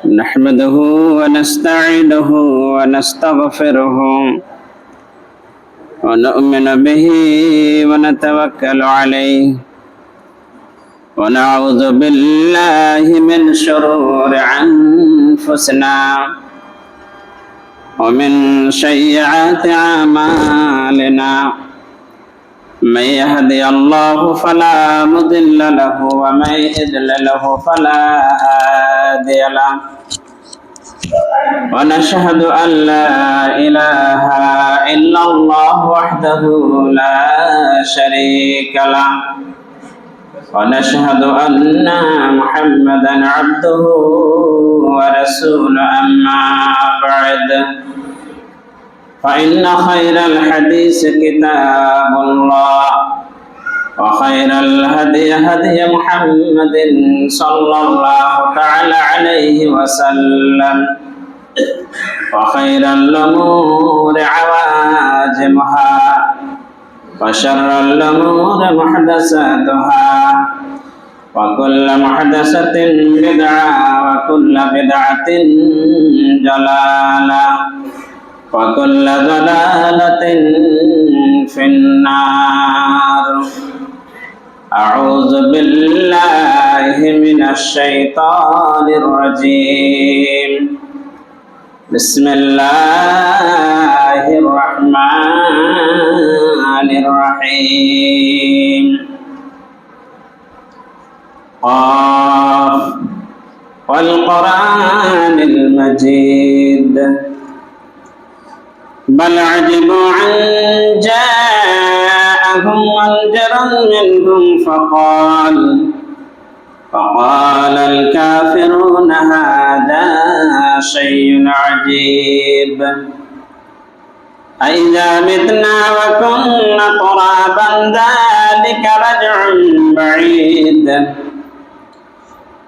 نحمده ونستعينه ونستغفره ونؤمن به ونتوكل عليه ونعوذ بالله من شرور أنفسنا ومن سيئات أعمالنا من يهدي الله فلا مضل له ومن يضلل فلا هادي له ونشهد أن لا إله إلا الله وحده لا شريك له ونشهد أن محمدا عبده ورسوله أما بعد فإن خير الحديث كتاب الله وخير الهدي هدي محمد صلى الله تعالى عليه وسلم وخير الأمور عواجمها وشر الأمور محدثاتها وكل محدثة بدعة وكل بدعة ضلالة وكل ضلالة في النار. أعوذ بالله من الشيطان الرجيم. بسم الله الرحمن الرحيم. قاف والقرآن المجيد بل عجبوا أن جاءهم منذر منهم فقال الكافرون هذا شيء عجيب أإذا متنا وكنا ترابا ذلك رجع بعيد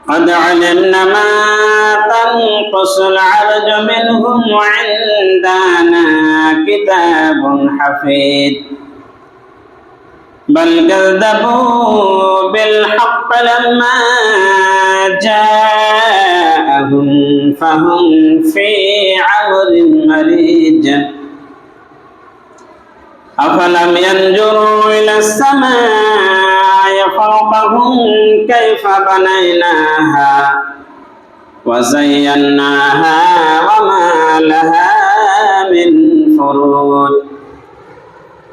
قد علمنا ما تنقص الأرض منهم وعندنا كتاب حفيظ بل كذبوا بالحق لما جاءهم فهم في عمر مريج أفلم ينظروا إلى السماء فوقهم كيف بنيناها وزيناها وما لها من فروج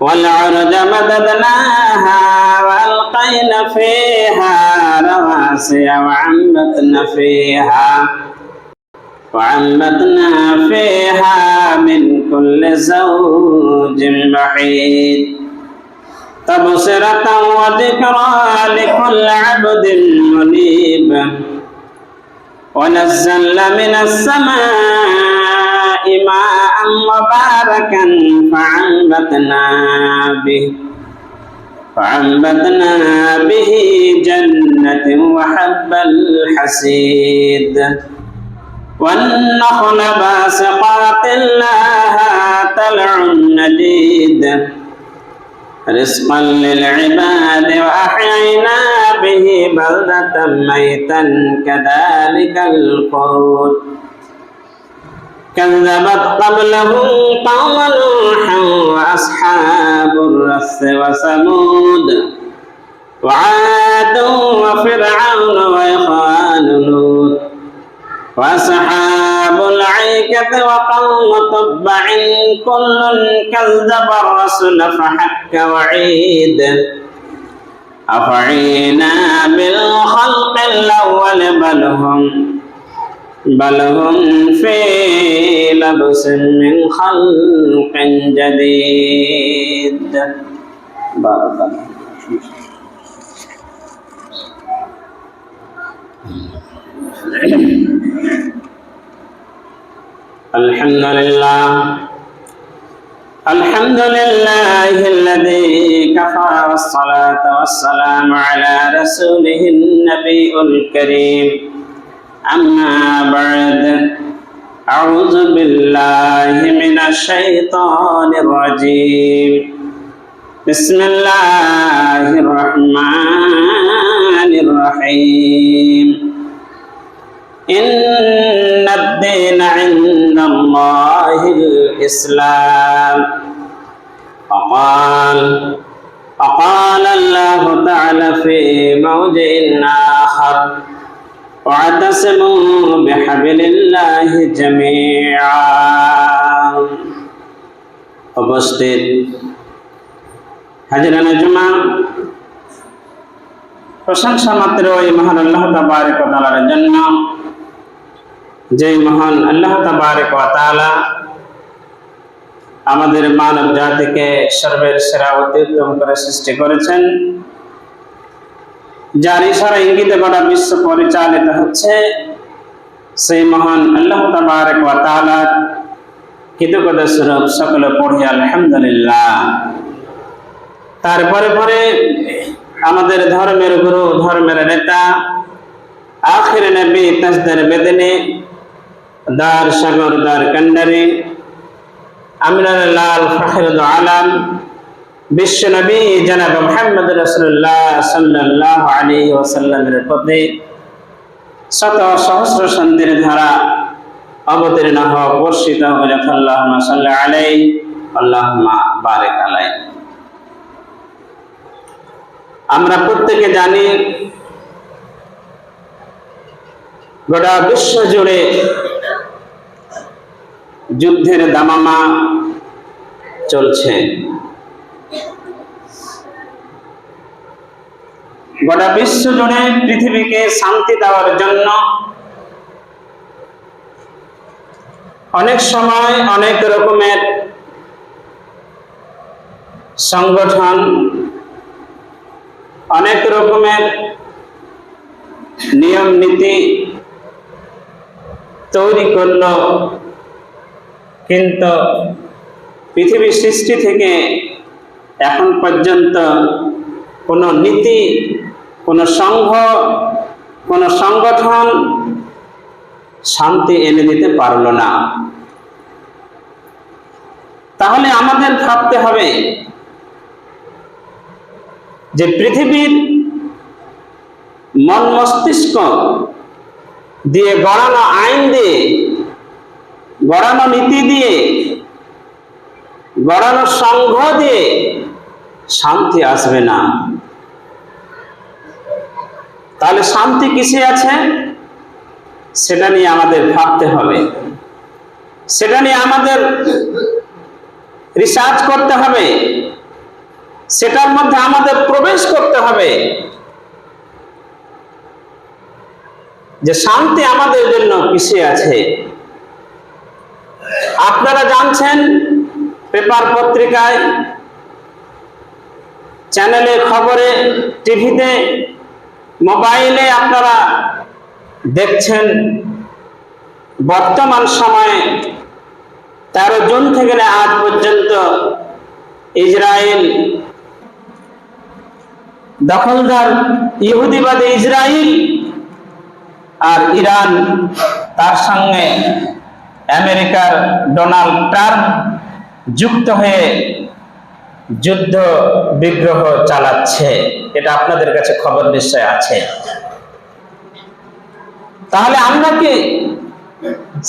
والأرض مددناها وألقينا فيها رواسي وعنبتنا فيها من كل زوج بحيث تبصرة وذكرى لكل عبد منيب ونزلنا من السماء ماء مباركا فعنبتنا به جنة وحب الحسيد والنخل باسقات لها طلع نضيد رزقا للعباد وأحيينا به بلدة ميتا كذلك الخروج كذبت قبلهم قوم نوح وأصحاب الرس وثمود وعاد وفرعون وإخوان لوط وأصحاب الأيكة وقوم تبع كل كذب الرسل فحق وعيد أفعينا بالخلق الأول بل هم في لبس من خلق جديد. بارك الله. الحمد لله الذي كفى والصلاة والسلام على رسوله النبي الكريم أما بعد أعوذ بالله من الشيطان الرجيم بسم الله الرحمن الرحيم إن الدين عند الله الإسلام. وقال الله تعالى في موضع آخر واعتصموا بحبل الله جميعا. উপস্থিত হাজিরানে জুমা, প্রশংসা মাত্র ওই মহান আল্লাহ তাবারক ওয়া তাআলার জন্য, যে মহান আল্লাহ তাবারক ওয়া তাআলা আমাদের মানব জাতিকে সর্বের সেরা উত্তম করে সৃষ্টি করেছেন, যার ইশারা ইঙ্গিতে গোটা বিশ্ব পরিচালিত হচ্ছে, সেই মহান আল্লাহ তাবারক ওয়া তাআলার কৃতজ্ঞতা স্বরূপ সকলে পড়ি আলহামদুলিল্লাহ। তারপরে পরে আমাদের ধর্মের গুরু, ধর্মের নেতা, আখির নবী তাজদার বেদনে দার সাগর দার কান্ডারি আমিনার লাল ফখরুল আলম বিশ্ব নবী জনাব মুহাম্মদ রাসূলুল্লাহ সাল্লাল্লাহু আলাইহি ওয়াসাল্লামের প্রতি শত সহস্র শান্তির ধারা অবতীর্ণ হোক, বর্ষিত হোক। আল্লাহুম্মা সাল্লি আলাইহি আল্লাহুম্মা বারিক আলাইহি। আমরা প্রত্যেকে জানি গোটা বিশ্ব জুড়ে যুদ্ধের দামামা চলছে। গোটা বিশ্ব জুড়ে পৃথিবীকে শান্তি দেওয়ার জন্য অনেক সময় অনেক রকমের সংগঠন, অনেক রকমের নিয়ম নীতি তৈরি করলো, কিন্তু পৃথিবী সৃষ্টি থেকে এখন পর্যন্ত কোনো নীতি, কোনো সংঘ, কোনো সংগঠন শান্তি এনে দিতে পারল না। তাহলে আমাদের ভাবতে হবে যে পৃথিবীর মন মস্তিষ্ক দিয়ে গড়ানো আইন দিয়ে, গড়ানো নীতি দিয়ে, গড়ানো সংঘ দিয়ে শান্তি আসবে না। তাহলে শান্তি কিসে আছে সেটা নিয়ে আমাদের ভাবতে হবে, সেটা নিয়ে আমাদের রিসার্চ করতে হবে, সেটার মধ্যে আমাদের প্রবেশ করতে হবে যে শান্তি আমাদের জন্য কিসে আছে। আপনারা জানছেন, পেপার পত্রিকায়, চ্যানেলে, খবরে, টিভিতে, মোবাইলে আপনারা দেখছেন বর্তমান সময়ে 13 জুন থেকে আজ পর্যন্ত ইসরায়েল, দখলদার ইহুদিবাদী ইসরায়েল আর ইরান, তার সঙ্গে আমেরিকার ডোনাল্ড ট্রাম্প যুক্ত হয়ে যুদ্ধ বিগ্রহ চালাচ্ছে। এটা আপনাদের কাছে খবর নিশ্চয় আছে। তাহলে আমরা কি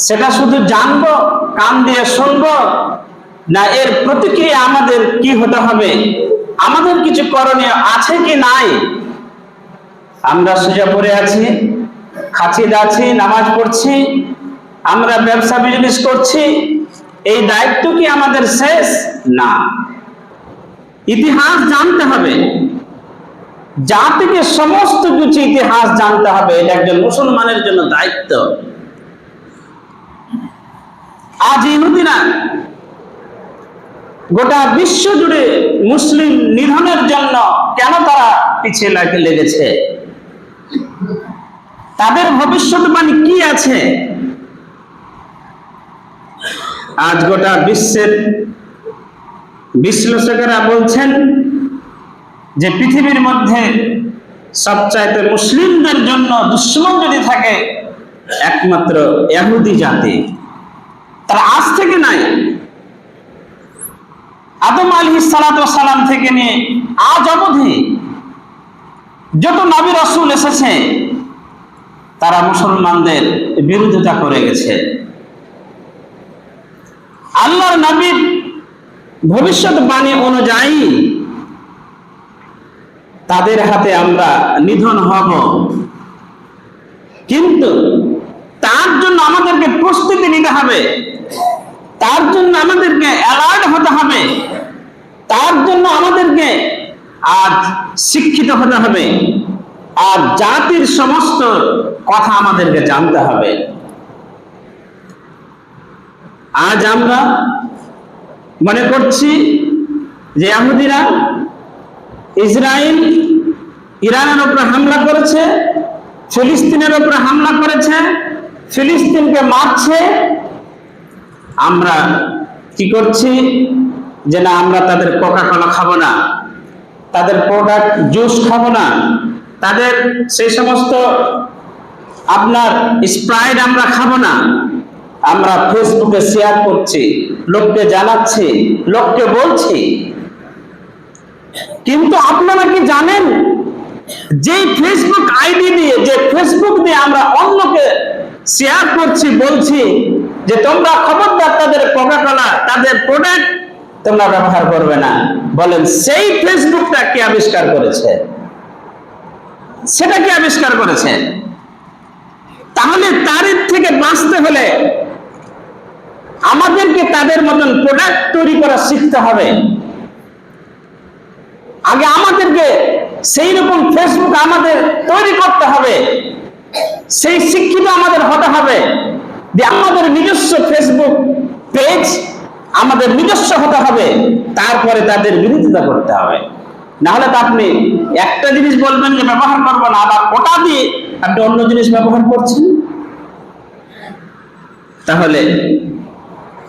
সেটা শুধু জানবো, কান দিয়ে শুনবো, না এর প্রতিক্রিয়া আমাদের কি হতে হবে? আমাদের কিছু করণীয় আছে কি নাই? আমরা সোজা পড়ে আছি, খাচ্ছি দাচ্ছি, নামাজ পড়ছি, আমরা ব্যবসা বিজনেস করছি, এই দায়িত্ব কি আমাদের শেষ? না, ইতিহাস জানতে হবে, যা থেকে সমস্ত কিছু ইতিহাস জানতে হবে। এটা একজন মুসলমানের জন্য দায়িত্ব। আজ ইহুদিরা গোটা বিশ্ব জুড়ে মুসলিম নিধনের জন্য কেন তারা পিছিয়ে লেগেছে? তাদের ভবিষ্যৎবাণী কি আছে? আজ গোটা বিশ্বের বিশ্লেষকেরা বলছেন যে পৃথিবীর মধ্যে সবচাইতে মুসলিমদের জন্য দুশ্মন যদি থাকে একমাত্র ইহুদি জাতি। তারা আজ থেকে নাই, আদম আলাইহিস সালাতু ওয়াস সালাম থেকে নিয়ে আজ অবধি যত নবী রাসূল এসেছে তারা মুসলমানদের বিরোধিতা করে গেছে। আল্লাহর নবীর ভবিষ্যৎবাণী অনুযায়ী তাদের হাতে আমরা নিধন হব, কিন্তু তার জন্য আমাদেরকে প্রস্তুতি নিতে হবে, তার জন্য আমাদেরকে অ্যালার্ট হতে হবে, তার জন্য আমাদেরকে আজ শিক্ষিত হতে হবে, আর জাতির সমস্ত কথা আমাদেরকে জানতে হবে। আজ আমরা মনে করছি যে ইহুদিরা ইসরায়েল ইরানের উপরে হামলা করেছে, ফিলিস্তিনের উপরে হামলা করেছে, ফিলিস্তিনকে মারছে। আমরা কি করছি যে না, আমরা তাদের কোকা কোলা খাবো না, তাদের প্রোডাক্ট জুস খাবো না, তাদের সেই সমস্ত আপনার স্প্রাইট আমরা খাবো না। আমরা ফেসবুকে শেয়ার করছি, লোককে জানাচ্ছি, লোককে বলছি। কিন্তু আপনারা কি জানেন যে ফেসবুক আইডি দিয়ে, যে ফেসবুক দিয়ে আমরা অন্যকে শেয়ার করছি, বলছি যে তোমরা খবরদার তাদের কোকা কোলা, তাদের প্রোডাক্ট তোমরা ব্যবহার করবে না, বলেন সেই ফেসবুকটা কে আবিষ্কার করেছে? সেটা কি আবিষ্কার করেছে? তাহলে তার থেকে বাঁচতে হলে আমাদেরকে তাদের মতন প্রোডাক্ট তৈরি করা শিখতে হবে। আগে আমাদেরকে সেই রকম ফেসবুক আমাদের তৈরি করতে হবে, সেই শিক্ষিত আমাদের হতে হবে যে আমাদের নিজস্ব ফেসবুক পেজ আমাদের নিজস্ব হতে হবে, তারপরে তাদের বিরোধিতা করতে হবে। না হলে তো আপনি একটা জিনিস বলবেন যে ব্যবহার করবো না, আবার ওটা দিয়ে আপনি অন্য জিনিস ব্যবহার করছেন। তাহলে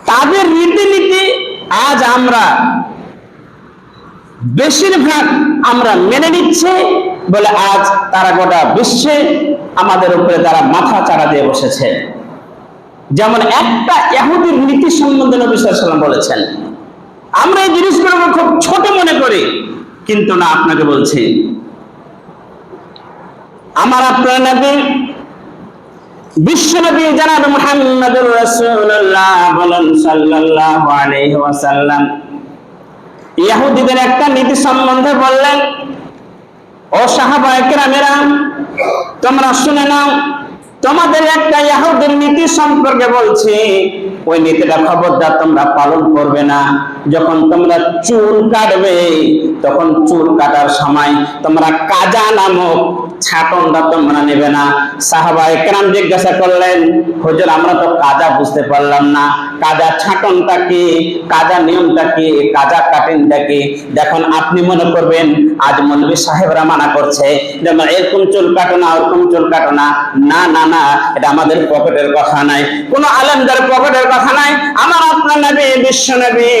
তাদের রীতিনীতি আজ আমরা বেশিরভাগ আমরা মেনে নিচ্ছি বলে আজ তারা গোটা বিশ্বে আমাদের উপরে তারা মাথা চাড়া দিয়ে বসেছে। যেমন একটা ইহুদির নীতি সম্বন্ধে নবী সাল্লাল্লাহু আলাইহি ওয়াসাল্লাম বলেছেন, আমরা এই জিনিসগুলোকে খুব ছোট মনে করি, কিন্তু না, আপনাকে বলছি, আমার আপনার নবী বিশ্ব নবী জনাব মুহাম্মদুর রাসূলুল্লাহ বলেন সাল্লাল্লাহু আলাইহি ওয়াসাল্লাম ইহুদিদের একটা নীতি সম্বন্ধে বললেন, ও সাহাবায়ে কেরামেরা, তোমরা শুনে নাও, তোমাদের একটা ইহুদির নীতি সম্পর্কে বলছি, ওই নীতিটা খবরদার তোমরা পালন করবে না। যখন তোমরা চুল কাটবে, তখন চুল কাটার সময় তোমরা কাজা নামক ছাটনটা তোমরা নেবে না। সাহাবায়ে কেরাম জিজ্ঞাসা করলেন, হুজুর আমরা তো কাজা বুঝতে পারলাম না, কাজা ছাটনটা কি, কাজা নিয়মটা কি, কাজা কাটিংটা কি? দেখুন, আপনি মনে করবেন আজ মৌলভী সাহেবরা মানা করছে যে এরকম চুল কাটো না, ওরকম চুল কাটো না। না না না, এটা আমাদের পকেটের কথা নাই, কোন আলেমদের পকেটের কথা নাই। আমার আপনার নবী বিশ্ব নবী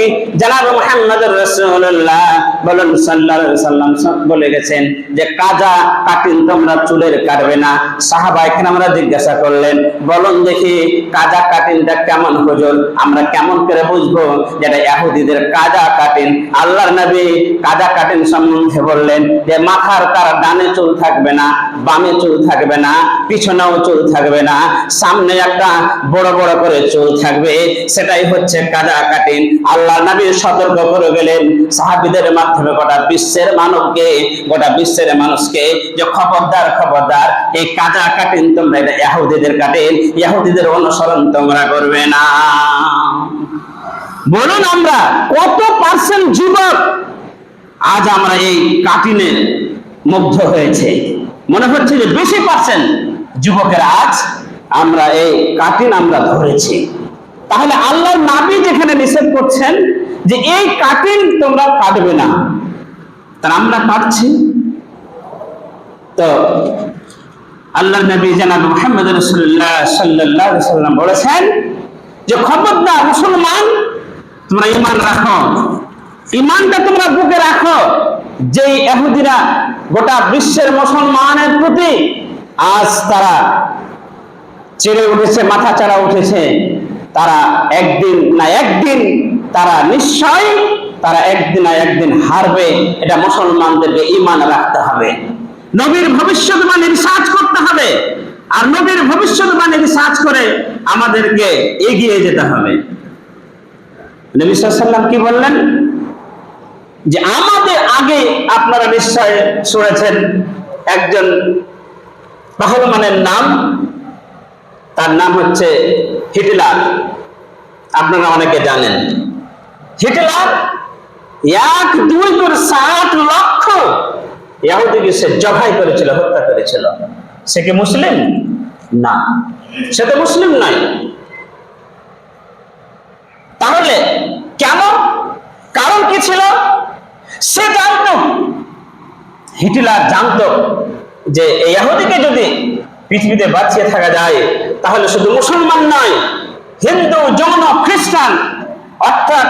জনাব মুহাম্মদুর রাসূলুল্লাহ বলেন সাল্লাল্লাহু আলাইহি ওয়াসাল্লাম বলে গেছেন যে কাজা কাটিং তোমরা চুলের কাটবে না। সাহাবায়ে কেরামরা জিজ্ঞাসা করলেন, বলুন দেখি কাজা কাটিংটা কেমন হুজুর, আমরা কেমন করে বুঝবো যেটা ইহুদিদের কাজা কাটিং? আল্লাহর নবী কাজা কাটিং সম্বন্ধে বললেন যে মাথার তার ডানে চুল থাকবে না, বামে চুল থাকবে না, পিছনেও চুল থাকবে না, সামনে একটা বড় বড় করে চুল থাকবে, সেটাই হচ্ছে কাজা কাটিং। আল্লাহর নবী সতর্ক করে গেলেন সাহাবীদের মাধ্যমে গোটা বিশ্বের মানবকে, গোটা বিশ্বের মানুষকে যে খবরদার খবরদার, এই কাজা কাটিং তোমরা, এটা ইহুদিদের কাটিং, ইহুদিদের অনুসরণ তোমরা করবে না। বলুন আমরা কত পার্সেন্ট যুবক আজ আমরা এই কাটিনে মুগ্ধ হয়েছে? মনে হচ্ছে যে বেশি পার্সেন্ট যুবকের আজ আমরা এই কাটিন আমরা ধরেছি। তাহলে আল্লাহর নবী যেখানে নিষেধ করছেন যে এই কাটিন তোমরা কাটবে না, তার আমরা কাটছি। তো আল্লাহর নবী জনাব মুহাম্মদ রাসূলুল্লাহ সাল্লাল্লাহু আলাইহি ওয়াসাল্লাম বলেছেন যে খবরদার মুসলমান, তোমরা ঈমান রাখো, ঈমানটা তোমরা বুকে রাখো। যে ইহুদিরা গোটা বিশ্বের মুসলমানের প্রতি আজ তারা চেড়ে উঠেছে, মাথা চাড়া উঠেছে, তারা একদিন না একদিন, তারা নিশ্চয় তারা একদিন না একদিন হারবে। এটা মুসলমানদেরকে ঈমান রাখতে হবে, নবীর ভবিষ্যৎবাণী রিসার্চ করতে হবে, আর নবীর ভবিষ্যৎবাণী রিসার্চ করে আমাদেরকে এগিয়ে যেতে হবে। নবী সাল্লাল্লাহু আলাইহি ওয়াসাল্লাম কি বললেন যে আমাদের আগে আপনারা নিশ্চয় শুনেছেন একজন পাহলমানের নাম, তার নাম হচ্ছে হিটলার। আপনারা অনেকে জানেন হিটলার 1-2 করে 60 লক্ষ ইহুদিকে সে জবাই করেছিল, হত্যা করেছিল। সে কি মুসলিম? না, সে তো মুসলিম নয়। তাহলে কেন? কারণ কি ছিল? সে জানতো, হিটলার জানতো যে এই ইহুদিকে যদি পৃথিবীতে বাঁচিয়ে থাকা যায় তাহলে শুধু মুসলমান নয়, হিন্দু, জৈন, খ্রিস্টান অর্থাৎ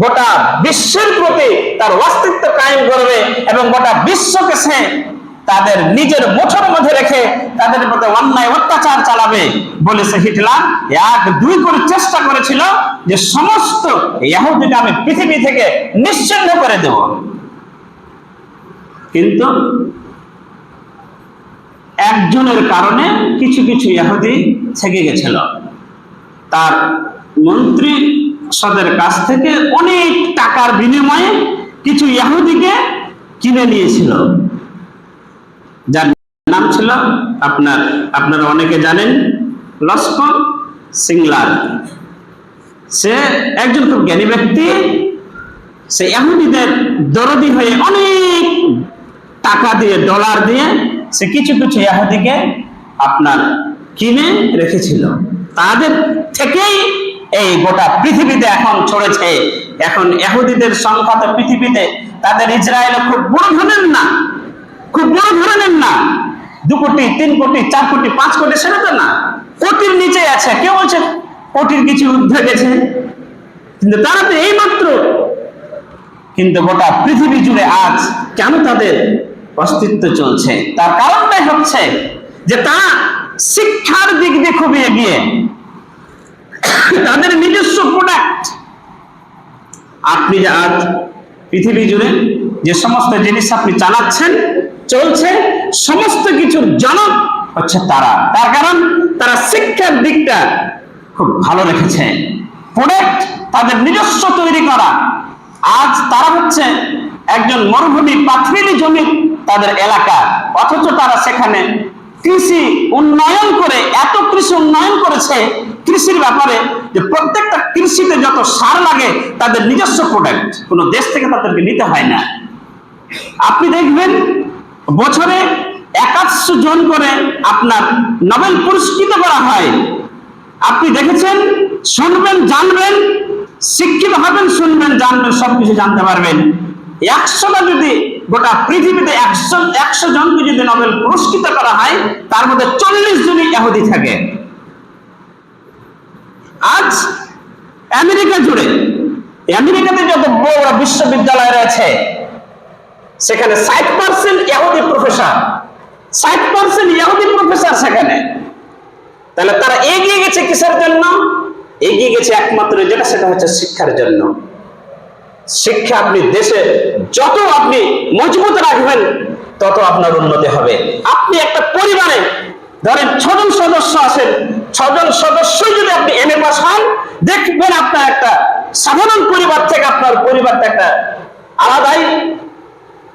গোটা বিশ্বের প্রতি তার অস্তিত্ব কায়েম করবে এবং গোটা বিশ্বকে সে তাদের নিজের মুঠোর মধ্যে রেখে তাদের প্রতি অন্যায় অত্যাচার চালাবে বলে সে হিটলার 1-2 করে চেষ্টা করেছিল যে সমস্ত ইহুদিকে আমি পৃথিবী থেকে নিশ্চিহ্ন করে দেব। কিন্তু একজনের কারণে কিছু কিছু ইহুদি থেকে গেছিল। তার মন্ত্রী সদের কাছ থেকে অনেক টাকার বিনিময়ে কিছু ইহুদিকে কিনে নিয়েছিল, যার নাম ছিল আপনারা অনেকে জানেন লস্কর সিংলার। সে একজন খুব জ্ঞানী ব্যক্তি। সে ইহুদিদের দরদি হয়ে অনেক টাকা দিয়ে, ডলার দিয়ে সে কিছু কিছু ইহুদিকে কিনে রেখেছিল। তাদের থেকেই এই গোটা পৃথিবীতে এখন ছড়েছে। এখন ইহুদিদের সংখ্যা তো পৃথিবীতে, তাদের ইসরায়েলে খুব বড় ধরনের না, খুব বড় ধরনের না, 2 কোটি, 3 কোটি, 4 কোটি, 5 কোটি, সেটা তো না, কোটির নিচে আছে। কেউ বলছে কোটির কিছু ঊর্ধ্বে গেছে, কিন্তু তারা তো এই মাত্র। কিন্তু গোটা পৃথিবী জুড়ে আজ কেন তাদের অস্তিত্ব চলছে? তার কারণটাই হচ্ছে যে তারা শিক্ষার দিক দিয়ে খুবই এগিয়ে, তাদের নিজস্ব প্রোডাক্ট। আপনি যে আজ পৃথিবী জুড়ে যে সমস্ত জিনিস আপনি চালাচ্ছেন, চলছে, সমস্ত কিছুর জনক হচ্ছে তারা। তার কারণ তারা শিক্ষার দিকটা খুব ভালো রেখেছে, প্রোডাক্ট তাদের নিজস্ব তৈরি করা। আজ তারা হচ্ছে একজন মরুভূমি পাথরিলি জমি তাদের এলাকা, অথচ তারা সেখানে কৃষি উন্নয়ন করে, এত কৃষি উন্নয়ন করেছে কৃষির ব্যাপারে যে প্রত্যেকটা কৃষিতে যত সার লাগে তাদের নিজস্ব প্রোডাক্ট, কোনো দেশ থেকে তাদেরকে নিতে হয় না। আপনি দেখবেন বছরে 100 জন করে নোবেল পুরস্কৃত করা হয়। আপনি দেখেছেন, শুনবেন, জানবেন, শিক্ষিত হবেন, শুনবেন, জানবেন, সবকিছু জানতে পারবেন। 100টা যদি গোটা পৃথিবীতে 100 জনকে যদি নোবেল পুরস্কৃত করা হয়, তার মধ্যে 40 জনই ইহুদি থাকে। আজ আমেরিকা জুড়ে, আমেরিকাতে যত বড় বিশ্ববিদ্যালয় রয়েছে সেখানে 60% ইহুদি প্রফেসর, 60% ইহুদি প্রফেসর সেখানে। তাহলে তারা এগিয়ে গেছে কিসের জন্য? এগিয়ে গেছে একমাত্র যেটা, সেটা হচ্ছে শিক্ষার জন্য। শিক্ষা আপনি দেশে যত আপনি মজবুত রাখবেন তত আপনার উন্নতি হবে। আপনি একটা পরিবারে ধরেন 6 জন সদস্য আছেন, 6 জন সদস্যই যদি আপনি MA পাস হন, দেখবেন আপনার একটা সাধারণ পরিবার থেকে আপনার পরিবারটা একটা আলাদাই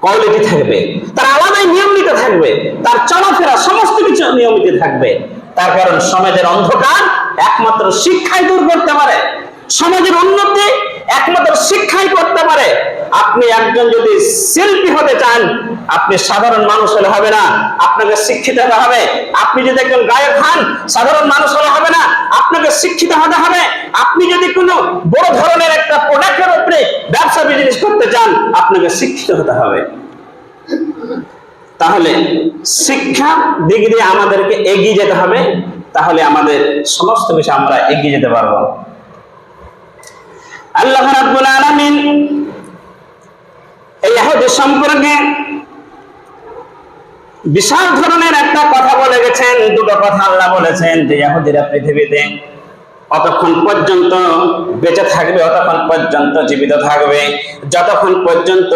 কোয়ালিটি থাকবে, তার আলাদাই নিয়মিত থাকবে, তার চলাফেরা সমস্ত কিছু নিয়মিত থাকবে। তার কারণ সমাজের অন্ধকার একমাত্র শিক্ষাই দূর করতে পারে, সমাজের উন্নতি একমাত্র শিক্ষাই করতে পারে। আপনি একজন যদি শিল্পী হতে চান, আপনি সাধারণ মানুষ হলে হবে না, আপনাকে শিক্ষিত হতে হবে। আপনি যদি একজন গায়ক হন, সাধারণ মানুষ হলে হবে না, আপনাকে শিক্ষিত হতে হবে। আপনি যদি কোনো বড় ধরনের একটা প্রোডাক্টের উপরে ব্যবসা বিজনেস করতে চান, আপনাকে শিক্ষিত হতে হবে। তাহলে শিক্ষা দিক দিয়ে আমাদেরকে এগিয়ে যেতে হবে, তাহলে আমাদের সমস্ত বিষয়ে আমরা এগিয়ে যেতে পারবো। আল্লাহ রাব্বুল আলামিন এই ইহুদি সম্পর্কে বিশাল ধরনের একটা কথা বলে গেছেন। 2টো কথা আল্লাহ বলেছেন যে ইহুদিরা পৃথিবীতে অতক্ষণ পর্যন্ত বেঁচে থাকবে, অতক্ষণ পর্যন্ত জীবিত থাকবে, যতক্ষণ পর্যন্ত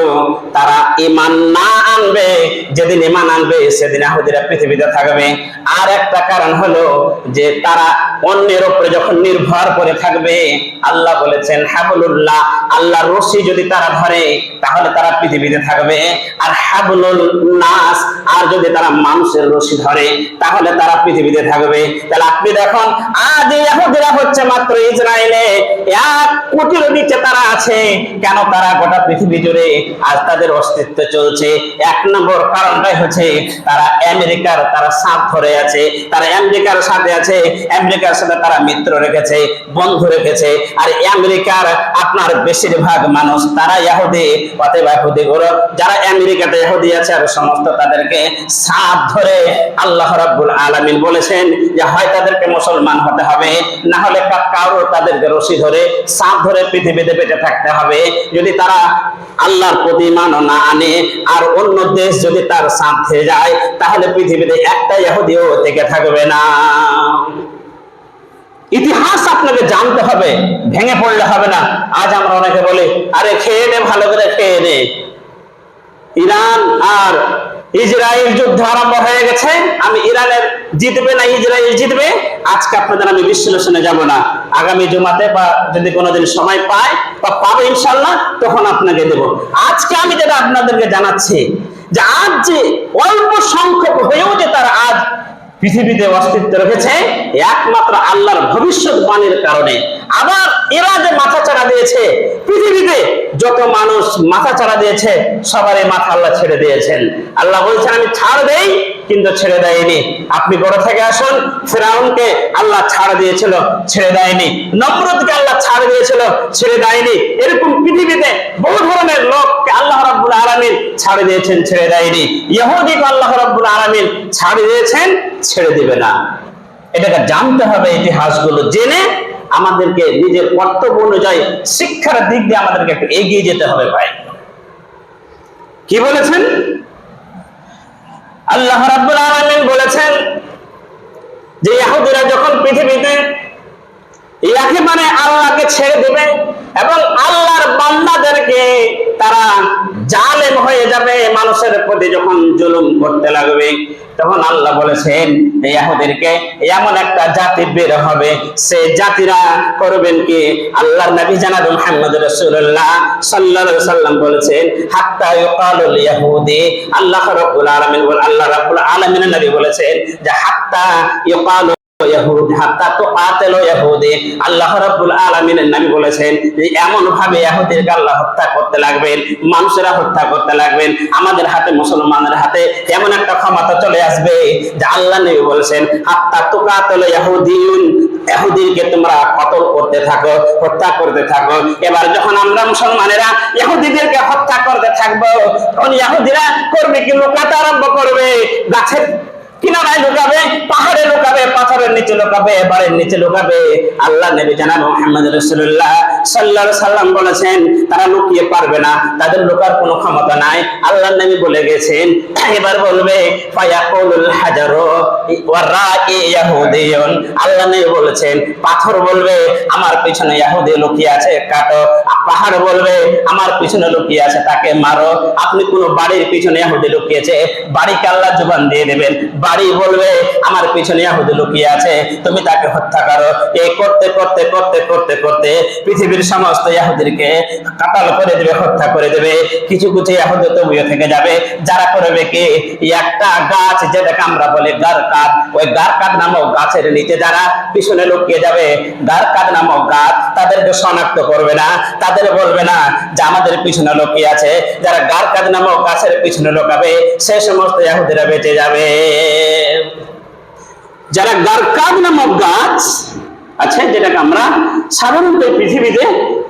তারা ঈমান না আনবে। যেদিন ঈমান আনবে সেদিন ইহুদিরা পৃথিবীতে থাকবে। আর একটা কারণ হলো যে তারা অন্যের উপরে যখন নির্ভর করে থাকবে, আল্লাহ বলেছেন হাবলুল্লাহ, আল্লাহর রশি যদি তারা ধরে তাহলে তারা পৃথিবীতে থাকবে। আর হাবলুল নাস, আর যদি তারা মানুষের রশি ধরে তাহলে তারা পৃথিবীতে থাকবে। তাহলে আপনি দেখুন, আজ ইহুদিরা হচ্ছে মাত্র ইসরায়েলে 1 কোটির নিচে তারা আছে। কেন তারা গোটা পৃথিবী জুড়ে আজ তাদের অস্তিত্ব চলছে? 1 নম্বর কারণটাই হচ্ছে তারা আমেরিকার তারা সাথ ধরে আছে, তারা আমেরিকার সাথে আছে, আমেরিকার সাথে তারা মিত্র রেখেছে, বন্ধু রেখেছে। আর আমেরিকার আপনার বেশিরভাগ মানুষ তারা ইহুদি, অতএব ইহুদি গুলো যারা আমেরিকাতে ইহুদি আছে আর সমস্ত তাদেরকে সাথ ধরে আল্লাহ রাব্বুল আলামিন বলেছেন যে হয় তাদেরকে মুসলমান হতে হবে, না হলে কারো তাদেরকে রশি ধরে সাথ ধরে পৃথিবীতে বেঁচে থাকতে হবে। যদি তারা আল্লাহর প্রতি ঈমান না আনে আর অন্য দেশ যদি তার সাথে যায় তাহলে পৃথিবীতে একটা ইহুদিও থেকে থাকবে না। ইতিহাস আপনাকে জানতে হবে, ভেঙে পড়লে হবে না। আজ আমরা অনেকে বলি আরে খেয়ে নে, ভালো করে খেয়ে নে, ইরান আর ইসরায়েল যুদ্ধ আরম্ভ হয়ে গেছে, আমি ইরানের জিতবে না ইসরায়েল জিতবে আজকে আপনাদের আমি বিশ্লেষণে যাব না। আগামী জুমাতে বা যদি কোনোদিন সময় পাই বা পাবো ইনশাআল্লাহ তখন আপনাকে দেব। আজকে আমি যেটা আপনাদেরকে জানাচ্ছি যে আজ যে অল্প সংখ্যক হয়েও যে তারা আজ পৃথিবীতে অস্তিত্ব রেখেছে একমাত্র আল্লাহর ভবিষ্যৎবাণীর কারণে। আবার এরা যে মাথা চাড়া দিয়েছে, পৃথিবীতে যত মানুষ মাথা চাড়া দিয়েছে সবারই মাথা আল্লাহ ছেড়ে দিয়েছেন। আল্লাহ বলছেন আমি ছাড় দেই, কিন্তু ছেড়ে দেয়নি। আপনি বড় থেকে আসুন, ফিরআউনকে আল্লাহ ছাড় দিয়েছিল, ছেড়ে দেয়নি। নমরুদকে আল্লাহ ছাড় দিয়েছিল, ছেড়ে দেয়নি। এরকম পৃথিবীতে বহু ধরনের লোককে আল্লাহ রাব্বুল আলামিন ছাড় দিয়েছেন, ছেড়ে দেয়নি। ইহুদিকে আল্লাহ রাব্বুল আলামিন ছাড় দিয়েছেন, ছেড়ে দিবে না। এটাকে জানতে হবে, ইতিহাসগুলো জেনে আমাদেরকে নিজের কর্তব্য অনুযায়ী শিক্ষার দিক দিয়ে আমাদেরকে একটু এগিয়ে যেতে হবে। ভাই কি বলেছেন? আল্লাহ রাব্বুল আলামিন বলেছেন যে ইহুদিরা যখন পৃথিবীতে একেবারে আল্লাহকে ছেড়ে দেবে এবং আল্লাহর বান্দাদেরকে তারা জালেম হয়ে যাবে, মানুষের প্রতি যখন জুলুম করতে লাগবে, তখন আল্লাহ বলেছেন ইহুদিদেরকে এমন একটা জাতি বের হবে, সে জাতিরা করবেন কি? আল্লাহর নবী জনাব মুহাম্মদ রাসূলুল্লাহ সাল্লাল্লাহু আলাইহি সাল্লাম বলেছেন হাত্তা ইউকালুল ইহুদি। আল্লাহ রাব্বুল আলামিন আল্লাহ রাব্বুল আলামিনের নবী বলেছেন যে হাত্তা ইউকালু ইহুদি হাত্তা তুকাতিলু ইহুদি। আল্লাহ রাব্বুল আলামিনের নবী বলেছেন যে এমন ভাবে ইহুদিদেরকে আল্লাহ হত্যা করতে লাগবেন, মানুষেরা হত্যা করতে লাগবেন, আমাদের হাতে মুসলমানদের হাতে এমন একটা ক্ষমতা চলে আসবে যে আল্লাহ নবী বলেছেন হাত্তা তুকাতিলু ইহুদিয়ুন, ইহুদিকে তোমরা কতল করতে থাকো, হত্যা করতে থাকো। এবার যখন আমরা মুসলমানেরা ইহুদিদেরকে হত্যা করতে থাকবো তখন ইহুদিরা করবে কি? লুকাতে আরম্ভ করবে, গাছের কিনারায় লুকাবে, পাহাড়ে লুকাবে, পাথরের নিচে লুকাবে, বাড়ির নিচে লুকাবে। আল্লাহ নবী জনাব মুহাম্মদ রাসূলুল্লাহ সাল্লাল্লাহু আলাইহি সাল্লাম বলেছেন তারা লুকিয়ে পারবে না, তাদের লুকার কোনো ক্ষমতা নাই। আল্লাহ নবী বলে গেছেন এবার বলবে ফায়াকুলুল হাজারু ওয়ারাই ইহুদিয়ুন। আল্লাহ নবী বলেছেন পাথর বলবে আমার পিছনে ইহুদি লুকিয়ে আছে, কাটো। পাহাড় বলবে আমার পিছনে লুকিয়ে আছে, তাকে মারো। আপনি কোন বাড়ির পিছনে ইহুদি লুকিয়েছে, বাড়িকে আল্লাহ জবান দিয়ে দেবেন। বাড়ি বলবে আমার পিছনে ইহুদি লুকিয়ে আছে, তুমি তাকে হত্যা করো। এই করতে করতে করতে করতে করতে পৃথিবীর সমস্ত ইহুদিকে কাতাল করে দেবে, হত্যা করে দেবে। কিছু কিছু ইহুদি তবুও থেকে যাবে, যারা করবে কি? একটা গাছ যেটাকে আমরা বলি গারকাদ, ওই গারকাদ নামক গাছের নিচে যারা পিছনে লুকিয়ে যাবে, গারকাদ নামক গাছ তাদেরকে শনাক্ত করবে না, তাদের বলবে না যে আমাদের পিছনে লুকিয়ে আছে। যারা গারকাদ নামক গাছের পিছনে লুকাবে সেই সমস্ত ইহুদিরা বেঁচে যাবে। যারা গারকাদ নামক গাছ আছে, যেটাকে আমরা সাধারণত পৃথিবীতে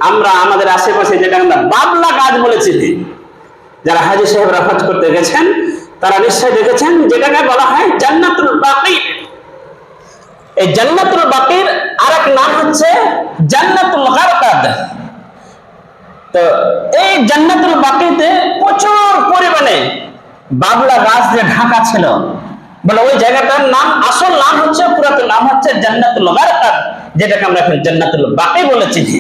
আমরা আমাদের আশেপাশে যেটা আমরা বাবলা গাছ বলেছি, যারা হাজী সাহেবরা হজ করতে গেছেন তারা নিশ্চয় দেখেছেন, যেটাকে বলা হয় জান্নাতুল বাকি। এই জান্নাতুল বাকির আরেক নাম হচ্ছে জান্নাতুল গারকাদ। তো এই জান্নাতুল বাকিতে প্রচুর পরিমাণে বাবলা গাছ দিয়ে ঢাকা ছিল। বলে ওই জায়গাটার নাম, আসল নাম হচ্ছে, পুরাতন নাম হচ্ছে জান্নাতুল গারকাদ, যেটাকে আমরা এখন জান্নাতুল বাকি বলে চিনি।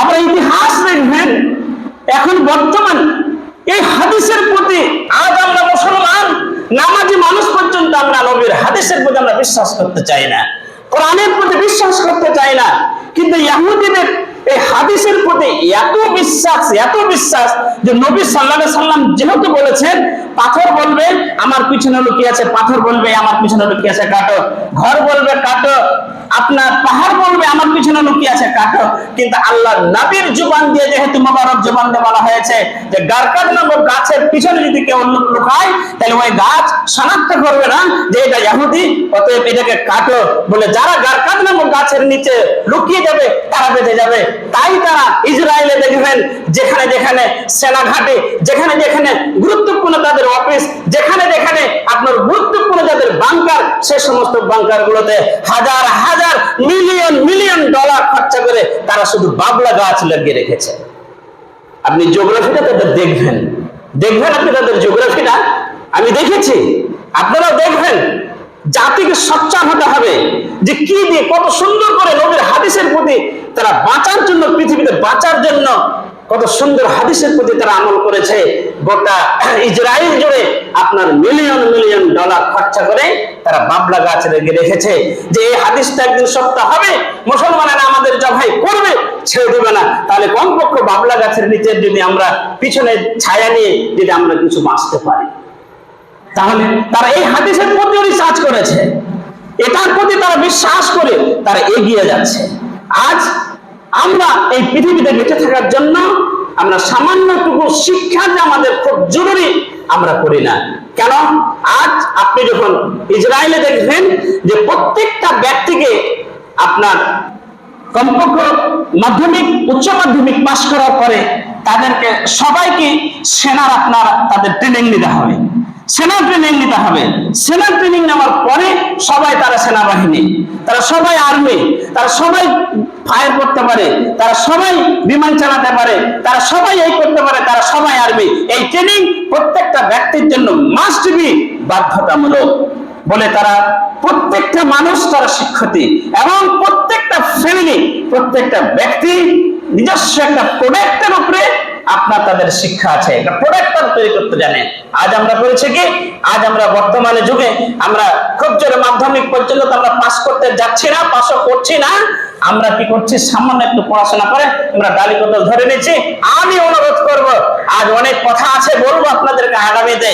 আমরা ইতিহাস দেখবেন, এখন বর্তমান এই হাদিসের প্রতি আজ আমরা মুসলমান নামাজি মানুষ পর্যন্ত আমরা নবীর হাদিসের প্রতি আমরা বিশ্বাস করতে চাই না, কোরআনের প্রতি বিশ্বাস করতে চাই না। কিন্তু ইহুদিদের এই হাদিসের প্রতি এত বিশ্বাস যে নবী সাল্লাল্লাহু আলাইহি সাল্লাম যেহেতু বলেছেন, পাথর বলবে আমার পিছনে লুকিয়ে আছে, পাথর বলবে আমার পিছনে লুকিয়ে আছে কাটো, ঘর বলবে কাটো, আপনার পাহাড় বলবে আমার পিছনে লুকিয়ে আছে কাটো। কিন্তু আল্লাহর নবীর জবান দিয়ে, যেহেতু মোবারক জবান দিয়ে বলা হয়েছে যে গারকাদ নামক গাছের পিছনে যদি কেউ লুকায়, তাহলে ওই গাছ শনাক্ত করবে না যে এটা ইহুদি, অতএব এটাকে কাটো বলে। যারা গারকাদ নামক গাছের নিচে লুকিয়ে যাবে তারা বেঁচে যাবে। তাই তারা ইসরায়েলে দেখবেন যেখানে যেখানে সেনাঘাটে, যেখানে যেখানে গুরুত্বপূর্ণ তাদের অফিস, যেখানে যেখানে আপনার গুরুত্বপূর্ণ তাদের বাংকার, সে সমস্ত বাংকার গুলোতে হাজার হাজার মিলিয়ন মিলিয়ন ডলার খরচা করে তারা শুধু বাবলা গাছ লাগিয়ে রেখেছে। আপনি জিওগ্রাফিটা তাদের দেখবেন আপনি তাদের জিওগ্রাফিটা, আমি দেখেছি, আপনারাও দেখবেন। জাতিকে সচ্চার হতে হবে যে কি দিয়ে কত সুন্দর করে নবীর হাদিসের প্রতি তারা বাঁচার জন্য, পৃথিবীতে বাঁচার জন্য কত সুন্দর হাদিসের প্রতি তারা আমল করেছে। গোটা ইসরায়েল জুড়ে আপনার মিলিয়ন মিলিয়ন ডলার খরচা করে তারা বাবলা গাছ রেখেছে যে এই হাদিসটা একদিন সত্য হবে, মুসলমানেরা আমাদের জবাই করবে, ছেড়ে দেবে না। তাহলে কমপক্ষে বাবলা গাছের নিচে যদি আমরা পিছনে ছায়া নিয়ে যদি আমরা কিছু বাঁচতে পারি, তাহলে তারা এই হাদিসের প্রতি রিসার্চ করেছে, এটার প্রতি তারা বিশ্বাস করে তারা এগিয়ে যাচ্ছে। আজ আমরা এই পৃথিবীতে বেঁচে থাকার জন্য আমরা সামান্যটুকু শিক্ষা যে আমাদের খুব জরুরি আমরা করি না। কেন? আজ আপনি যখন ইসরায়েলে দেখবেন যে প্রত্যেকটা ব্যক্তিকে আপনার কমপক্ষে মাধ্যমিক, উচ্চ মাধ্যমিক পাশ করার পরে তাদেরকে সবাইকে সেনার আপনার তাদের ট্রেনিং নিতে হবে, সেনা ট্রেনিং নিতে হবে। সেনা ট্রেনিং নেওয়ার পরে সবাই তারা সেনাবাহিনী, তারা সবাই আর্মি, তারা সবাই ফায়ার করতে পারে, তারা সবাই বিমান চালাতে পারে, তারা সবাই এই করতে পারে, তারা সবাই আর্মি। এই ট্রেনিং প্রত্যেকটা ব্যক্তির জন্য মাস্ট বি, বাধ্যতামূলক বলে তারা প্রত্যেকটা মানুষ তারা শিক্ষার্থী, এবং প্রত্যেকটা ফ্যামিলি, প্রত্যেকটা ব্যক্তি নিজস্ব একটা প্রোডাক্টের উপরে আপনার তাদের শিক্ষা আছে, একটা প্রোডাক্ট তৈরি করতে জানে। আজ আমরা করেছি কি, আজ আমরা বর্তমানে যুগে আমরা খুব জোরে মাধ্যমিক পর্যন্ত আমরা পাস করতে যাচ্ছি না, পাসও করছি না। আমরা কি করছি, সামান্য একটু পড়াশোনা করে আমরা ডালি কদল ধরে নিচ্ছি। আমি অনুরোধ করব, আজ অনেক কথা আছে বলবো আপনাদেরকে আগামীতে,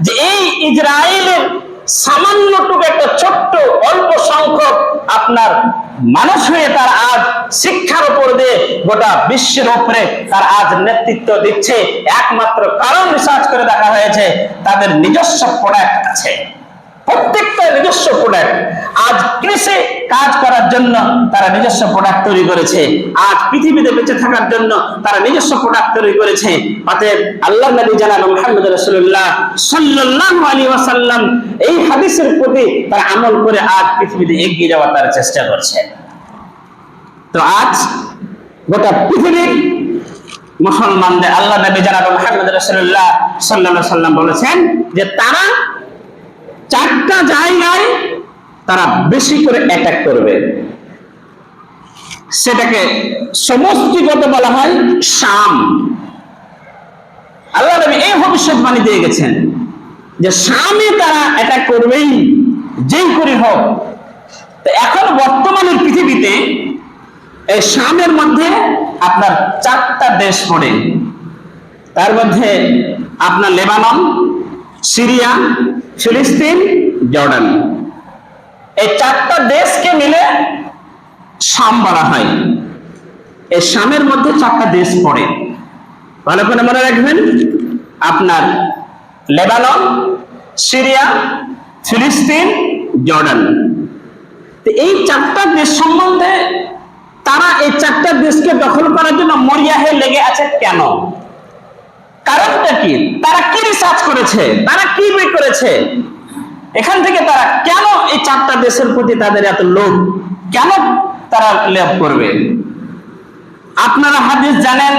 যে এই ইসরায়েলের সামান্যটুকু একটা ছোট্ট অল্প সংখ্যক আপনার মানুষ হয়ে তার আজ শিক্ষার উপর দিয়ে গোটা বিশ্বের উপরে তার আজ নেতৃত্ব দিচ্ছে। একমাত্র কারণ রিসার্চ করে দেখা হয়েছে তাদের নিজস্ব প্রোডাক্ট আছে, প্রত্যেকটা নিজস্ব প্রোডাক্ট। আজ কৃষি কাজ করার জন্য তারা নিজস্ব প্রোডাক্ট তৈরি করেছে, আজ পৃথিবীতে বেঁচে থাকার জন্য তারা নিজস্ব প্রোডাক্ট তৈরি করেছে। অতএব আল্লাহর নবী জনাব মুহাম্মদ রাসূলুল্লাহ সাল্লাল্লাহু আলাইহি ওয়াসাল্লাম এই হাদিসের প্রতি তারা আমল করে আজ পৃথিবীতে এগিয়ে যাওয়ার তারা চেষ্টা করছে। তো আজ গোটা পৃথিবীর মুসলমানদের আল্লাহ নবী জনাব মুহাম্মদ রাসূলুল্লাহ সাল্লাল্লাহু আলাইহি ওয়াসাল্লাম বলেছেন যে তারা চারটা জায়গায় তারা বেশি করে অ্যাটাক করবে, সেটাকে সমষ্টিগত বলা হয় শাম। আল্লাহ নবী এই ভবিষ্যৎবাণী দিয়ে গেছেন যে শামে তারা অ্যাটাক করবেই, যেই করে হোক। তো এখন বর্তমানের পৃথিবীতে এই শামের মধ্যে আপনার চারটা দেশ পড়ে, তার মধ্যে আপনার লেবানন, সিরিয়া, ফিলিস্তিন, জর্ডান, এই চারটা দেশকে মিলে শাম বলা হয়। এই শামের মধ্যে চারটা দেশ পড়ে, ভালো করে মনে রাখবেন, আপনার লেবানন, সিরিয়া, ফিলিস্তিন, জর্ডান। তো এই চারটা দেশ সম্বন্ধে তারা এই চারটা দেশকে দখল করার জন্য মরিয়া হয়ে লেগে আছে কেন? কারণটা কি? তারা কি রিসার্চ করেছে, তারা কি বই করেছে? এখান থেকে তারা কেন এই চারটা দেশের প্রতি তাদের এত লোভ, কেন তারা লোভ করবে? আপনারা হাদিস জানেন,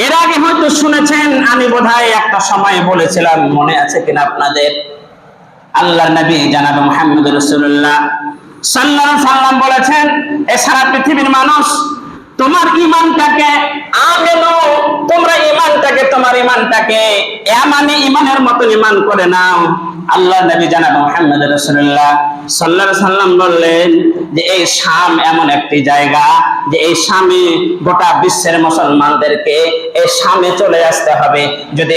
এর আগে হয়তো শুনেছেন, আমি বোধহয় একটা সময় বলেছিলাম, মনে আছে কিনা আপনাদের? আল্লাহর নবী জনাব মুহাম্মদ রাসূলুল্লাহ সাল্লাল্লাহু আলাইহি সাল্লাম বলেছেন, এ সারা পৃথিবীর মানুষ তোমার ঈমানটাকে আমেনো, তোমরা ঈমানটাকে তোমার ঈমানটাকে এমানে ঈমানের মত ঈমান করে নাও। আল্লাহর নবী জনাব মুহাম্মদ রাসূলুল্লাহ সাল্লাল্লাহু আলাইহি সাল্লাম বললেন যে এই শাম এমন একটি জায়গা যে এই শামে গোটা বিশ্বের মুসলমানদেরকে এই শামে চলে আসতে হবে। যদি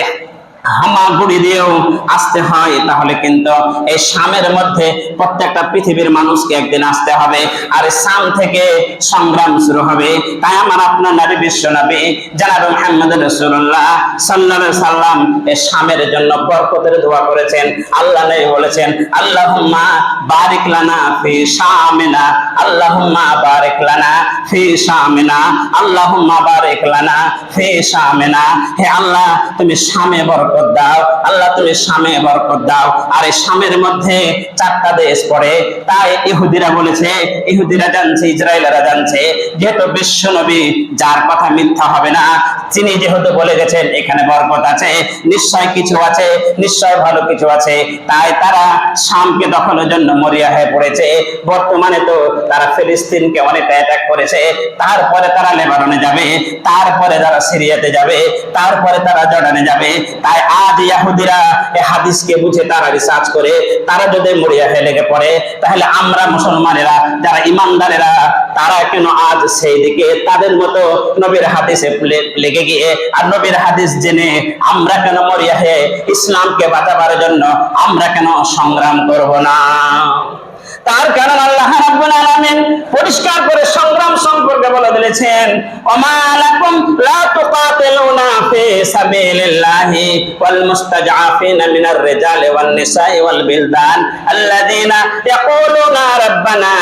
হামাগুড়ি দিয়েও আসতে হয় তাহলে কিন্তু এই শামের মধ্যে প্রত্যেকটা পৃথিবীর মানুষকে একদিন আসতে হবে, আর শাম থেকে সংগ্রাম শুরু হবে। তাই আমার আপনার নবী বিশ্ব নবী জনাব মুহাম্মদ রাসূলুল্লাহ সাল্লাল্লাহু আলাইহি সাল্লাম এই শামের জন্য বরকতের দোয়া করেছেন। আল্লাহ নবী বলেছেন, আল্লাহুম্মা বারিক লানা ফি শামিনা, আল্লাহুম্মা বারিক লানা ফি শামিনা, আল্লাহুম্মা বারিক লানা ফি শামিনা। হে আল্লাহ তুমি শামে বরকত দাও, আল্লাহ তুমি শামে বরকত দাও। আর এই শামের মধ্যে 4টা দেশ পড়ে, তাই ইহুদিরা বলেছে, ইহুদিরা জানছে, ইসরায়েলরা জানছে, যেহেতু বিশ্ব নবী যার কথা মিথ্যা হবে না, তিনি যেহেতু বলে গেছেন এখানে বরকত আছে, নিশ্চয় কিছু আছে, নিশ্চয় ভালো কিছু আছে, তাই তারা শামকে দখলের জন্য মরিয়া হয়ে পড়েছে। বর্তমানে তো তারা ফিলিস্তিনকে অনেকটা অ্যাটাক করেছে, তারপরে তারা লেবাননে যাবে, তারপরে তারা সিরিয়াতে যাবে, তারপরে তারা জর্ডানে যাবে। তাই আজ ইহুদিরা এই হাদিসকে বুঝে তারা রিসার্চ করে তারা যদি মরিয়া হয়ে লেগে পড়ে, তাহলে আমরা মুসলমানেরা যারা ইমানদারেরা তারা কেন আজ সেই দিকে তাদের মতো নবীর হাদিসে লেগে গিয়ে আর নবীর হাদিস জেনে আমরা কেন মরিয়া হয়ে ইসলামকে বাঁচাবার জন্য আমরা কেন সংগ্রাম করব না? তার কারণ আল্লাহ রাব্বুল আলামিন পরিষ্কার করে সংগ্রাম সম্পর্কে বলে দিয়েছেন, ওমা লাকুম লা তুকাতিলুনা ফি সাবিলিল্লাহি ওয়াল মুস্তাজআফিনা মিনার রিজালি ওয়ান নিসাই ওয়াল বিলদান আল্লাযিনা ইয়াকুলুনা রাব্বানা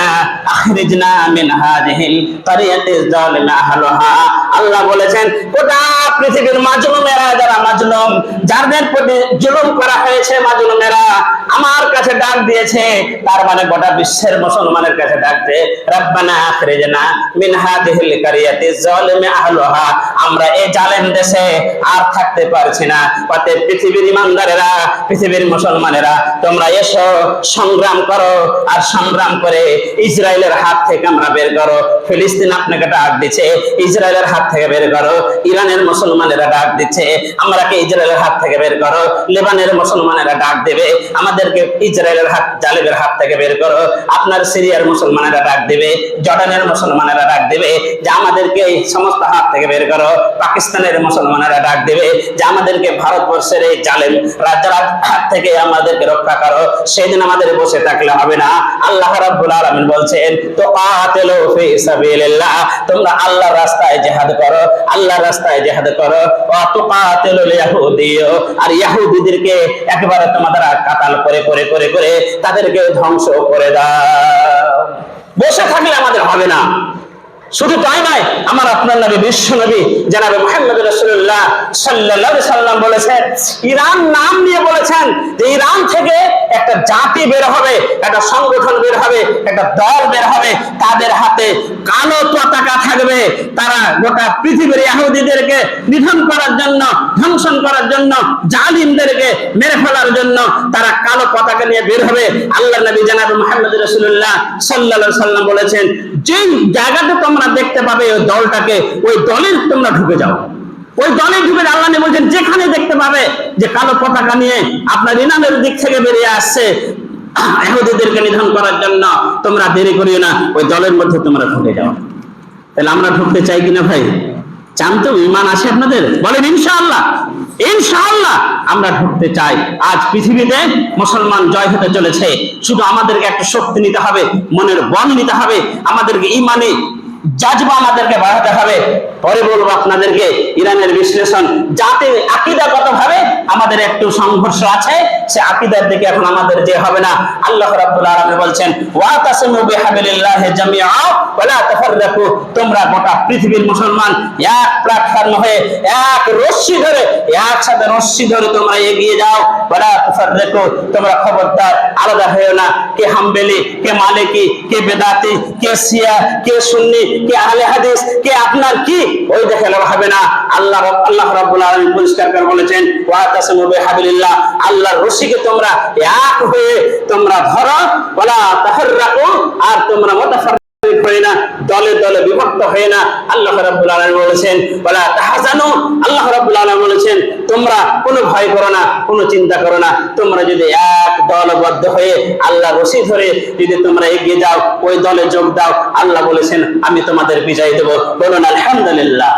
আখরিজনা মিন হাযিহিল ক্বরিয়াতিজ যালিমা আহলুহা। আল্লাহ বলেছেন, গোটা পৃথিবীর মাজলুমেরা, যারা মাজলুম, যাদের প্রতি জুলুম করা হয়েছে, মাজলুমেরা আমার কাছে ডাক দিয়েছে, তার মানে গোটা বিশ্বের মুসলমানের কাছে ডাকতে, রব্বানা আখরিজনা মিন হাযিহিল ক্বরিয়াতিজ যালিমা আহলুহা, আমরা এই জালেম দেশে আর থাকতে পারছি না। অতএব পৃথিবীর ইমানদারেরা, পৃথিবীর মুসলমানেরা, তোমরা এসো, সংগ্রাম করো, আর সংগ্রাম করে ইসরায়েলের হাত থেকে আমরা বের করো। ফিলিস্তিন আপনাকে ডাক দিচ্ছে, ইসরায়েলের হাত থেকে বের করো। ইরানের মুসলমানেরা ডাক দিচ্ছে, আমরাকে ইসরায়েলের হাত থেকে বের করো। লেবানের মুসলমানেরা ডাক দেবে, আমাদেরকে ইসরায়েলের হাত, জালেমের হাত থেকে বের করো। আপনার সিরিয়ার মুসলমানেরা ডাক দেবে, জর্ডানের মুসলমানেরা ডাক দেবে যে আমাদেরকে এই সমস্ত হাত থেকে বের করো। পাকিস্তানের মুসলমানেরা ডাক দেবে যে আমাদেরকে ভারতবর্ষের এই জালেম রাজার হাত থেকে আমাদেরকে রক্ষা করো। সেদিন আমাদের বসে থাকলে হবে না। আল্লাহ রাব্বুল আলামিন বলছেন, তো কাতিলু ফি সাবিলিল্লাহ, তোমরা আল্লাহর রাস্তায় জিহাদ করো, আল্লাহর রাস্তায় জিহাদ করো। ওয়া তুকাতিলুল ইয়াহুদিয়্য, আর ইহুদিদেরকে একবারে তোমরা কাতাল করে করে করে করে তাদেরকে ধ্বংস করে দাও। বসে থাকলে আমাদের হবে না। শুধু তাই নয়, আমার আপনার নবী বিশ্ব নবী জনাব মুহাম্মদ রাসূলুল্লাহ সাল্লাল্লাহু আলাইহি সাল্লাম বলেছেন, ইরান নাম নিয়ে বলেছেন যে ইরান থেকে একটা জাতি বের হবে, একটা সংগঠন বের হবে, একটা দল বের হবে, তাদের হাতে কালো পতাকা থাকবে। তারা গোটা পৃথিবীর ইহুদিদেরকে নিধন করার জন্য, ধ্বংসন করার জন্য, জালিমদেরকে মেরে ফেলার জন্য তারা কালো পতাকা নিয়ে বের হবে। আল্লাহর নবী জনাব মুহাম্মদ রাসূলুল্লাহ সাল্লাল্লাহু আলাইহি সাল্লাম বলেছেন, যে জায়গাতে তোমরা দেখতে পাবে ওই দলটাকে, ওই দলে তোমরা ঢুকে যাও। ওই দলে ঢুকে, আল্লাহ নবী বলেছেন, যেখানে দেখতে পাবে যে কালো পতাকা নিয়ে আপনার ইরানের দিক থেকে বেরিয়ে আসছে ইহুদিদেরকে নিধন করার জন্য, তোমরা দেরি করিও না, ওই দলের মধ্যে তোমরা ঢুকে যাও। তাহলে আমরা ঢুকতে চাই কিনা ভাই? চান তো? ঈমান আছে আপনাদের? বলেন ইনশাআল্লাহ। ইনশাআল্লাহ আমরা ঢুকতে চাই। আজ পৃথিবীতে মুসলমান জয় হতে চলেছে। শুধু আমাদেরকে একটা শক্তি নিতে হবে, মনের বল নিতে হবে, আমাদেরকে ঈমানে জাজবা আমাদেরকে বাড়াতে হবে। পরে বলবো আপনাদেরকে ইরানের বিশ্লেষণ, যাতে আকীদাগত ভাবে আমাদের একটু সংঘর্ষ আছে, সে আকীদার দিকে এখন আমাদের যে হবে না। আল্লাহ রাব্বুল আলামিন বলছেন, ওয়া তাসিমু বিহাবিলিল্লাহি জামিআ ওয়া লা তাফাররাকু, তোমরা গোটা পৃথিবীর মুসলমান এক প্ল্যাটফর্ম হয়ে, এক রশ্মি ধরে, একসাথে রশ্মি ধরে তোমরা এগিয়ে যাও। ওয়া লা তাফাররাকু, তোমরা খবরদার আলাদা হয়েও না। কে হাম্বলি, কে মালিকি, কে বেদাতি, কে শিয়া, কে সুন্নি, কে আহলে হাদিস, কে আপনার কি, ওই দেখে হবে না। আল্লাহ রাব্বুল আলামিন পরিষ্কার করে বলেছেন, ওয়াতাসিমু বিহাবিলিল্লাহ, আল্লাহর রশিকে তোমরা এক হয়ে তোমরা ধরো, ওয়ালা তাফাররাকু, আর তোমরা মুতাফাররিক হয়ে না, দলে দলে বিভক্ত হয়ে না। আল্লাহ রাব্বুল আলামিন বলেছেন ওয়ালা তাহজানু, আল্লাহ রাব্বুল আলামিন বলেছেন তোমরা কোনো ভয় করো না, কোনো চিন্তা করো না। তোমরা যদি এক দলবদ্ধ হয়ে আল্লাহর রশি ধরে যদি তোমরা এগিয়ে যাও, ওই দলে যোগ দাও, আল্লাহ বলেছেন আমি তোমাদের বিজয় দেব। বলুন আলহামদুলিল্লাহ।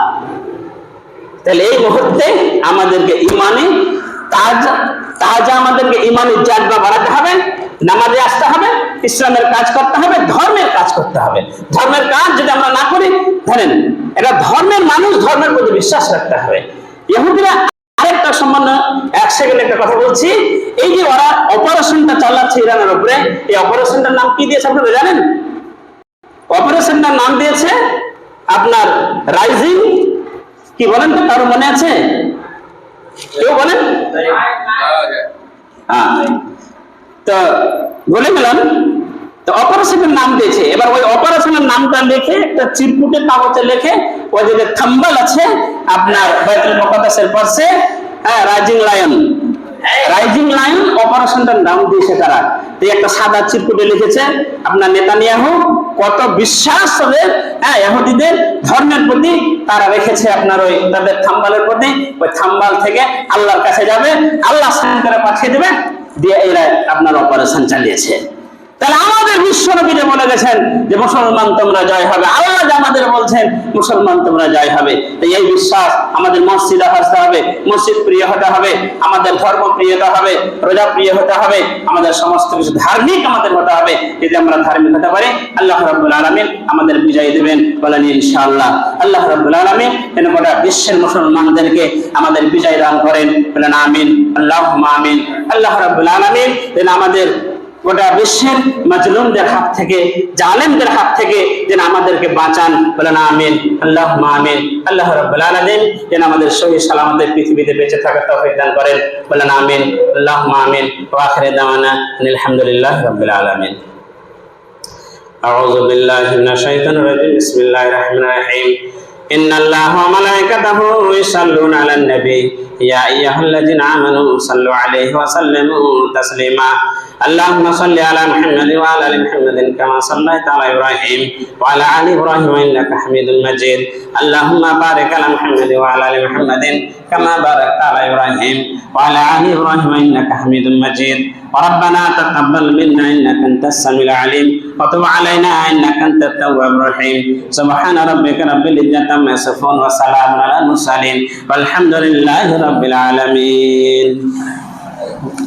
তাহলে এই মুহূর্তে আমাদেরকে ইমানে তাজা আমাদেরকে ইমানে জাজবা বাড়াতে হবে, নামাজে আসতে হবে, ইসলামের কাজ করতে হবে, ধর্মের কাজ করতে হবে। ধর্মের কাজ যদি আমরা না করি, ধরেন এটা ধর্মের মানুষ, ধর্মের প্রতি বিশ্বাস রাখতে হবে। ইহুদিরা আরেকটা সম্বন্ধে এক সেকেন্ড একটা কথা বলছি, এই যে ওরা অপারেশনটা চালাচ্ছে ইরানের উপরে, এই অপারেশনটার নাম কি দিয়েছে আপনারা জানেন? অপারেশনটার নাম দিয়েছে আপনার রাইজিং, কি বলেন তো, কারো মনে আছে? কেউ বলেন? তো বলে গেলাম, তো অপারেশনের নাম দিয়েছে। এবার ওই অপারেশনের নামটা লিখে একটা চিরকুটের কাগজে লিখে, ওই যে থাম্বল আছে আপনার বাইতুল মুকাদ্দাসের পাশে, হ্যাঁ, রাইজিং লায়ন অপারেশনটার নাম দিয়েছে তারা। একটা সাদা চিরকুটে লিখেছে আপনার নেতানিয়াহু, কত বিশ্বাস তাদের, হ্যাঁ, ইহুদিদের ধর্মের প্রতি তারা রেখেছে আপনার ওই তাদের থাম্বালের প্রতি। ওই থাম্বাল থেকে আল্লাহর কাছে যাবে, আল্লাহ সাইন করে পাঠিয়ে দেবে, দিয়ে এরা আপনার অপারেশন চালিয়েছে। তাহলে আমাদের বিশ্ব নবী বলে গেছেন যে মুসলমান তোমরা জয় হবে, আল্লাহ যে আমাদের বলছেন মুসলমান তোমরা জয় হবে। তাই এই বিশ্বাস আমাদের মসজিদে আসতে হবে, মসজিদ প্রিয় হতে হবে, আমাদের ধর্ম প্রিয় হতে হবে, রোজা প্রিয় হতে হবে, আমাদের সমস্ত কিছু ধার্মিক আমাদের হতে হবে। যদি আমরা ধার্মিক হতে পারি, আল্লাহ রাব্বুল আলামিন আমাদের বিজয় দেবেন, বলেন ইনশাআল্লাহ। আল্লাহ রাব্বুল আলামিন যেন গোটা বিশ্বের মুসলমানদেরকে আমাদের বিজয় দান করেন, বলেন আমিন, আল্লাহুম্মা আমিন। আল্লাহ রাব্বুল আলামিন যেন আমাদের গোটা বিশ্বের মাজলুমদের হাত থেকে, জালেমদের হাত থেকে যেন আমাদেরকে বাঁচান, বলেন আমিন, আল্লাহুম্মা আমিন। আল্লাহ রাব্বুল আলামিন যেন আমাদের সহি সালামতে পৃথিবীতে বেঁচে থাকার তৌফিক দান করেন, বলেন আমিন, আল্লাহুম্মা আমিন। ওয়া আখিরু দাওয়ানা আলহামদুলিল্লাহি রাব্বিল আলামিন। আউযু বিল্লাহি মিনাশ শাইতানির রাজিম। বিসমিল্লাহির রাহমানির রাহিম। ইন্নাল্লাহা ওয়া মালাইকাতাহু ইউসাল্লুনা আলান নবী ইয়া আইয়ুহাল্লাযিনা আমানু সাল্লু আলাইহি ওয়া সাল্লিমু তাসলিমা। اللهم صل على محمد وعلى ال محمد كما صليت على ابراهيم وعلى ال ابراهيم انك حميد مجيد. اللهم بارك على محمد وعلى ال محمد كما باركت على ابراهيم وعلى ال ابراهيم انك حميد مجيد. ربنا تقبل منا انك انت السميع العليم وتب علينا انك انت التواب الرحيم. سبحان ربك رب العزة عما يصفون وسلام على المرسلين والحمد لله رب العالمين.